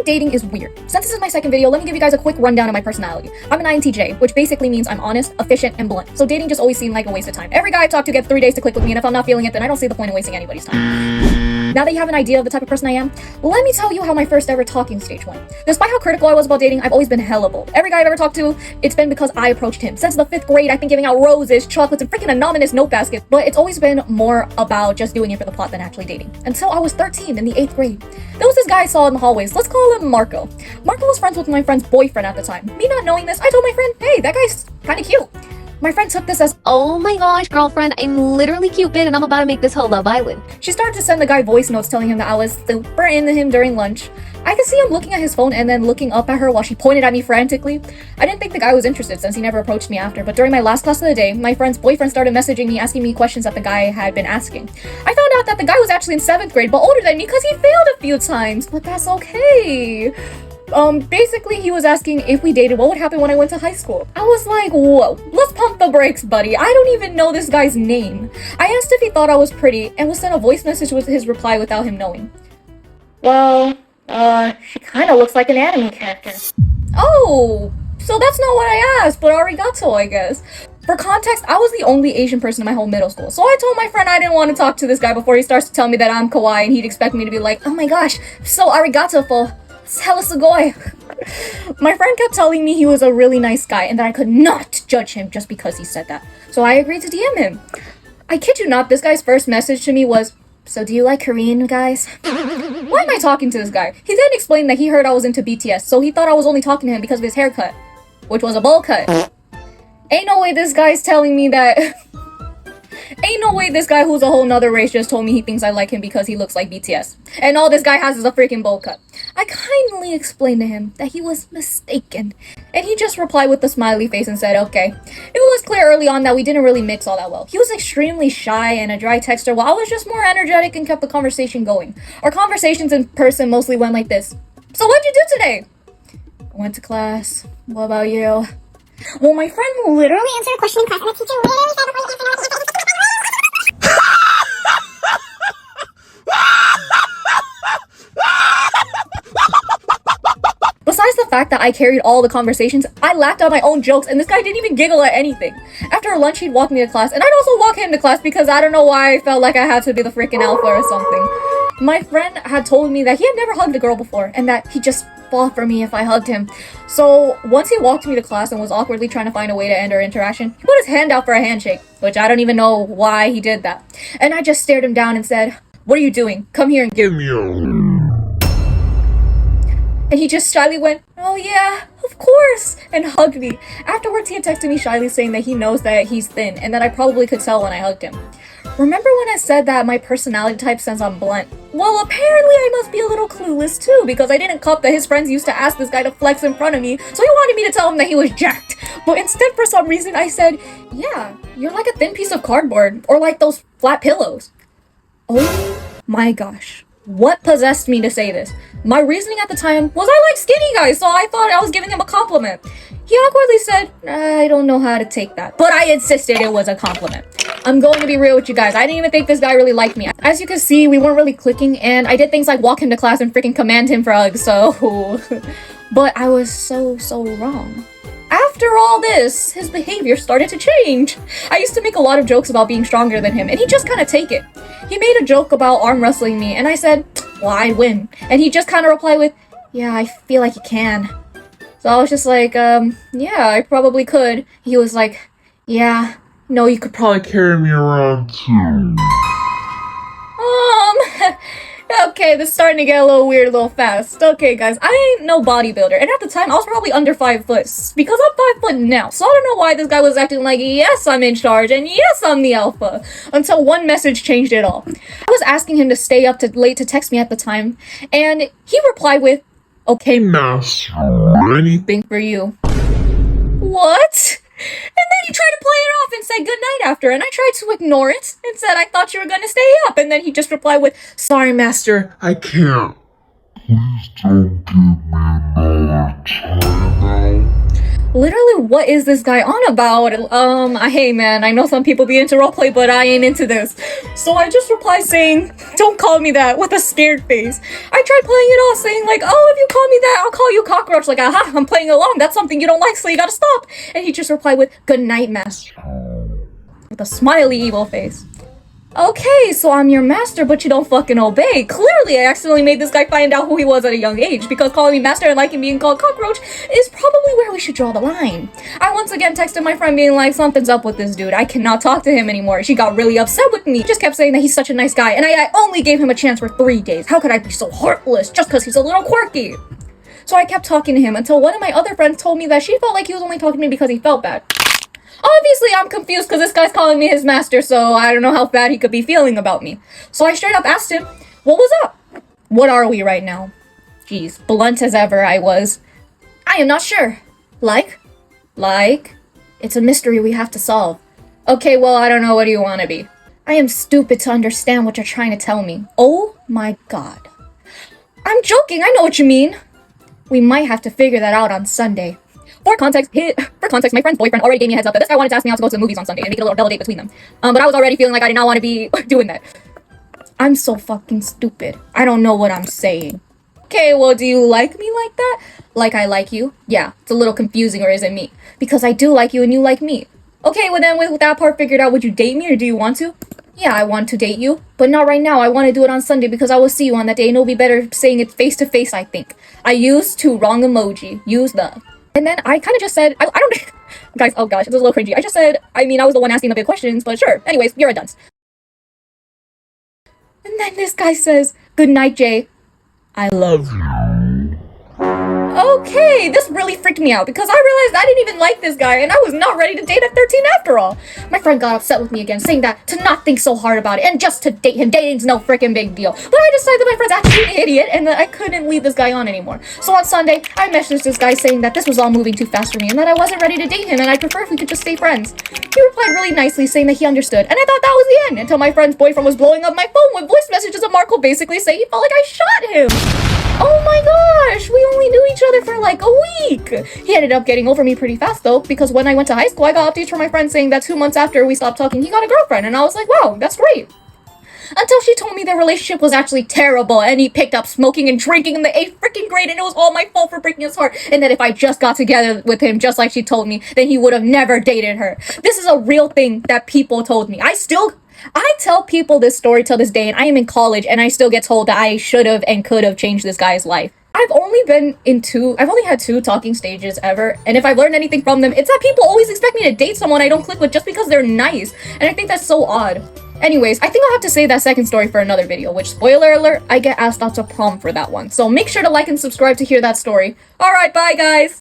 think dating is weird. Since this is my second video, let me give you guys a quick rundown of my personality. I'm an INTJ, which basically means I'm honest, efficient, and blunt. So dating just always seemed like a waste of time. Every guy I talk to gets 3 days to click with me, and if I'm not feeling it, then I don't see the point in wasting anybody's time. Now that you have an idea of the type of person I am, let me tell you how my first ever talking stage went. Despite how critical I was about dating, I've always been hella bold. Every guy I've ever talked to, it's been because I approached him. Since the 5th grade, I've been giving out roses, chocolates, and freaking anonymous note baskets, but it's always been more about just doing it for the plot than actually dating. Until I was 13 in the 8th grade. There was this guy I saw in the hallways. Let's call him Marco. Marco was friends with my friend's boyfriend at the time. Me not knowing this, I told my friend, hey, that guy's kinda cute. My friend took this as, oh my gosh, girlfriend, I'm literally Cupid and I'm about to make this whole Love Island. She started to send the guy voice notes telling him that I was super into him during lunch. I could see him looking at his phone and then looking up at her while she pointed at me frantically. I didn't think the guy was interested since he never approached me after, but during my last class of the day, my friend's boyfriend started messaging me asking me questions that the guy had been asking. I found out that the guy was actually in 7th grade but older than me because he failed a few times, but that's okay. Basically he was asking if we dated, what would happen when I went to high school. I was like, whoa, let's pump the brakes, buddy. I don't even know this guy's name. I asked if he thought I was pretty and was sent a voice message with his reply without him knowing. Well, she kinda looks like an anime character. Oh, so that's not what I asked, but arigato, I guess. For context, I was the only Asian person in my whole middle school, so I told my friend I didn't want to talk to this guy before he starts to tell me that I'm kawaii and he'd expect me to be like, oh my gosh, so arigato for hella sugoi. My friend kept telling me he was a really nice guy and that I could not judge him just because he said that. So I agreed to DM him. I kid you not, this guy's first message to me was, so do you like Korean guys? Why am I talking to this guy? He then explained that he heard I was into BTS, so he thought I was only talking to him because of his haircut, which was a bowl cut. Ain't no way this guy's telling me that. Ain't no way this guy who's a whole nother race just told me he thinks I like him because he looks like BTS. And all this guy has is a freaking bowl cut. I kindly explained to him that he was mistaken. And he just replied with a smiley face and said, okay. It was clear early on that we didn't really mix all that well. He was extremely shy and a dry texter while I was just more energetic and kept the conversation going. Our conversations in person mostly went like this. So what'd you do today? I went to class. What about you? Well, my friend literally answered a question in class and the teacher literally said before he answered it. Besides the fact that I carried all the conversations, I laughed at my own jokes and this guy didn't even giggle at anything. After lunch, he'd walk me to class and I'd also walk him to class because I don't know why I felt like I had to be the freaking alpha or something. My friend had told me that he had never hugged a girl before and that he'd just fall for me if I hugged him. So once he walked me to class and was awkwardly trying to find a way to end our interaction, he put his hand out for a handshake, which I don't even know why he did that. And I just stared him down and said, what are you doing? Come here and give me a... And he just shyly went, oh yeah, of course, and hugged me. Afterwards, he had texted me shyly saying that he knows that he's thin and that I probably could tell when I hugged him. Remember when I said that my personality type says I'm blunt? Well, apparently I must be a little clueless too, because I didn't cop that his friends used to ask this guy to flex in front of me, so he wanted me to tell him that he was jacked. But instead, for some reason, I said, yeah, you're like a thin piece of cardboard, or like those flat pillows. Oh my gosh. What possessed me to say this? My reasoning at the time was I like skinny guys, so I thought I was giving him a compliment. He awkwardly said, I don't know how to take that, but I insisted it was a compliment. I'm going to be real with you guys. I didn't even think this guy really liked me. As you can see, we weren't really clicking, and I did things like walk him to class and freaking command him for hugs, so... But I was so wrong. After all this, his behavior started to change. I used to make a lot of jokes about being stronger than him, and he just kind of take it. He made a joke about arm wrestling me, and I said, well, I'd win. And he just kind of replied with, yeah, I feel like you can. So I was just like, yeah, I probably could. He was like, yeah, no, you could probably carry me around too. Okay, this is starting to get a little weird a little fast. Okay, guys, I ain't no bodybuilder, and at the time, I was probably under 5 foot, because I'm 5 foot now, so I don't know why this guy was acting like, yes, I'm in charge, and yes, I'm the alpha, until one message changed it all. I was asking him to stay up late to text me at the time, and he replied with, okay, mouse, anything for you. What? And then he tried to play it off and said goodnight after, and I tried to ignore it and said I thought you were gonna stay up, and then he just replied with, sorry master, I can't. Please don't give me another time now. Literally, what is this guy on about? Hey man, I know some people be into roleplay, but I ain't into this. So I just replied saying, don't call me that, with a scared face. I tried playing it off saying like, oh, if you call me that, I'll call you cockroach. Like, aha, I'm playing along. That's something you don't like, so you gotta stop. And he just replied with, good night, master. With a smiley evil face. Okay, so I'm your master, but you don't fucking obey. Clearly, I accidentally made this guy find out who he was at a young age, because calling me master and liking being called cockroach is probably where we should draw the line. I once again texted my friend being like, something's up with this dude. I cannot talk to him anymore. She got really upset with me. Just kept saying that he's such a nice guy, and I only gave him a chance for 3 days. How could I be so heartless just because he's a little quirky? So I kept talking to him until one of my other friends told me that she felt like he was only talking to me because he felt bad. Obviously, I'm confused because this guy's calling me his master, so I don't know how bad he could be feeling about me. So I straight up asked him, what was up? What are we right now? Jeez, blunt as ever I was. I am not sure. Like? It's a mystery we have to solve. Okay, well, I don't know. What do you want to be? I am stupid to understand what you're trying to tell me. Oh my god. I'm joking, I know what you mean. We might have to figure that out on Sunday. For context, my friend's boyfriend already gave me a heads up that this guy wanted to ask me out to go to the movies on Sunday and make it a little double date between them. But I was already feeling like I did not want to be doing that. I'm so fucking stupid. I don't know what I'm saying. Okay, well, do you like me like that? Like I like you? Yeah, it's a little confusing, or is it me? Because I do like you and you like me. Okay, well then with that part figured out, would you date me or do you want to? Yeah, I want to date you, but not right now. I want to do it on Sunday because I will see you on that day and it'll be better saying it face to face, I think. I used to wrong emoji. Use the... And then I kind of just said, I don't... Guys, oh gosh, this is a little cringy. I just said, I mean, I was the one asking the big questions, but sure. Anyways, you're a dunce. And then this guy says, good night, Jay. I love you. Okay, this really freaked me out because I realized I didn't even like this guy and I was not ready to date at 13 after all. My friend got upset with me again, saying that to not think so hard about it and just to date him. Dating's no freaking big deal. But I decided that my friend's actually an idiot and that I couldn't lead this guy on anymore. So on Sunday, I messaged this guy saying that this was all moving too fast for me and that I wasn't ready to date him and I'd prefer if we could just stay friends. He replied really nicely saying that he understood, and I thought that was the end until my friend's boyfriend was blowing up my phone with voice messages of Marco basically saying he felt like I shot him. Oh my gosh, we only knew each other for like a week. He ended up getting over me pretty fast though, because when I went to high school, I got updates from my friend saying that 2 months after we stopped talking, he got a girlfriend, and I was like, wow, that's great. Until she told me their relationship was actually terrible, and he picked up smoking and drinking in the 8th freaking grade, and it was all my fault for breaking his heart, and that if I just got together with him just like she told me, then he would have never dated her. This is a real thing that people told me. I tell people this story till this day, and I am in college, and I still get told that I should have and could have changed this guy's life. I've only had 2 talking stages ever, and if I've learned anything from them, it's that people always expect me to date someone I don't click with just because they're nice, and I think that's so odd. Anyways, I think I'll have to save that second story for another video, which, spoiler alert, I get asked out to prom for that one. So make sure to like and subscribe to hear that story. Alright, bye guys!